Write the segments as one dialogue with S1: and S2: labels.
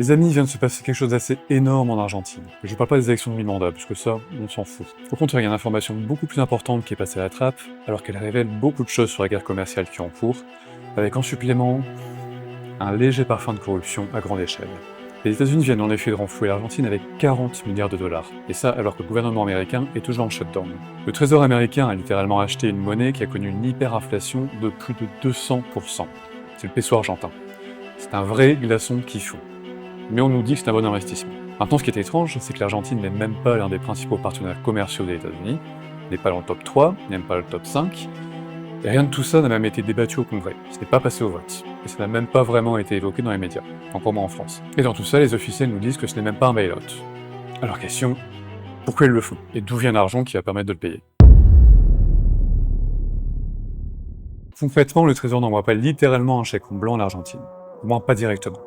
S1: Les amis, il vient de se passer quelque chose d'assez énorme en Argentine. Je parle pas des élections de mi-mandat, puisque ça, on s'en fout. Au contraire, il y a une information beaucoup plus importante qui est passée à la trappe, alors qu'elle révèle beaucoup de choses sur la guerre commerciale qui est en cours, avec en supplément un léger parfum de corruption à grande échelle. Les États-Unis viennent en effet de renflouer l'Argentine avec 40 milliards de dollars, et ça alors que le gouvernement américain est toujours en shutdown. Le Trésor américain a littéralement acheté une monnaie qui a connu une hyperinflation de plus de 200%. C'est le peso argentin. C'est un vrai glaçon qui fond. Mais on nous dit que c'est un bon investissement. Maintenant, ce qui est étrange, c'est que l'Argentine n'est même pas l'un des principaux partenaires commerciaux des États-Unis, n'est pas dans le top 3, même pas le top 5, et rien de tout ça n'a même été débattu au Congrès. Ce n'est pas passé au vote. Et ça n'a même pas vraiment été évoqué dans les médias, encore moins en France. Et dans tout ça, les officiels nous disent que ce n'est même pas un bail-out. Alors question, pourquoi ils le font? Et d'où vient l'argent qui va permettre de le payer? Concrètement, le Trésor n'envoie pas littéralement un chèque en blanc à l'Argentine. Au moins pas directement.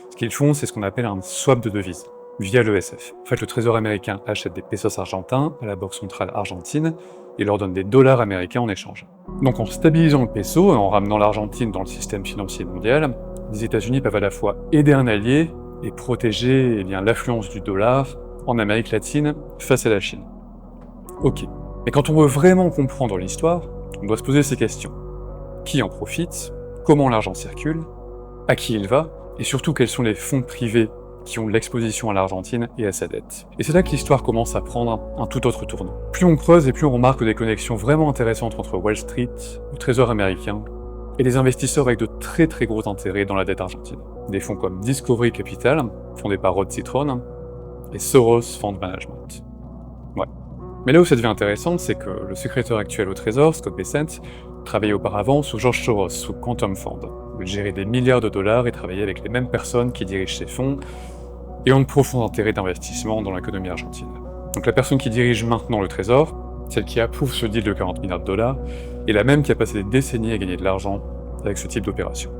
S1: Ce qu'ils font, c'est ce qu'on appelle un swap de devises, via l'ESF. En fait, le Trésor américain achète des pesos argentins à la Banque centrale argentine et leur donne des dollars américains en échange. Donc en stabilisant le peso et en ramenant l'Argentine dans le système financier mondial, les États-Unis peuvent à la fois aider un allié et protéger l'affluence du dollar en Amérique latine face à la Chine. Ok. Mais quand on veut vraiment comprendre l'histoire, on doit se poser ces questions. Qui en profite? Comment l'argent circule? À qui il va? Et surtout, quels sont les fonds privés qui ont de l'exposition à l'Argentine et à sa dette. Et c'est là que l'histoire commence à prendre un tout autre tournant. Plus on creuse et plus on remarque des connexions vraiment intéressantes entre Wall Street, le Trésor américain, et des investisseurs avec de très très gros intérêts dans la dette argentine. Des fonds comme Discovery Capital, fondé par Rod Citron, et Soros Fund Management. Ouais. Mais là où ça devient intéressant, c'est que le secrétaire actuel au Trésor, Scott Bessent, travaillait auparavant sous George Soros, sous Quantum Fund. Il gérait des milliards de dollars et travaillait avec les mêmes personnes qui dirigent ces fonds et ont de profonds intérêts d'investissement dans l'économie argentine. Donc la personne qui dirige maintenant le Trésor, celle qui approuve ce deal de 40 milliards de dollars, est la même qui a passé des décennies à gagner de l'argent avec ce type d'opération.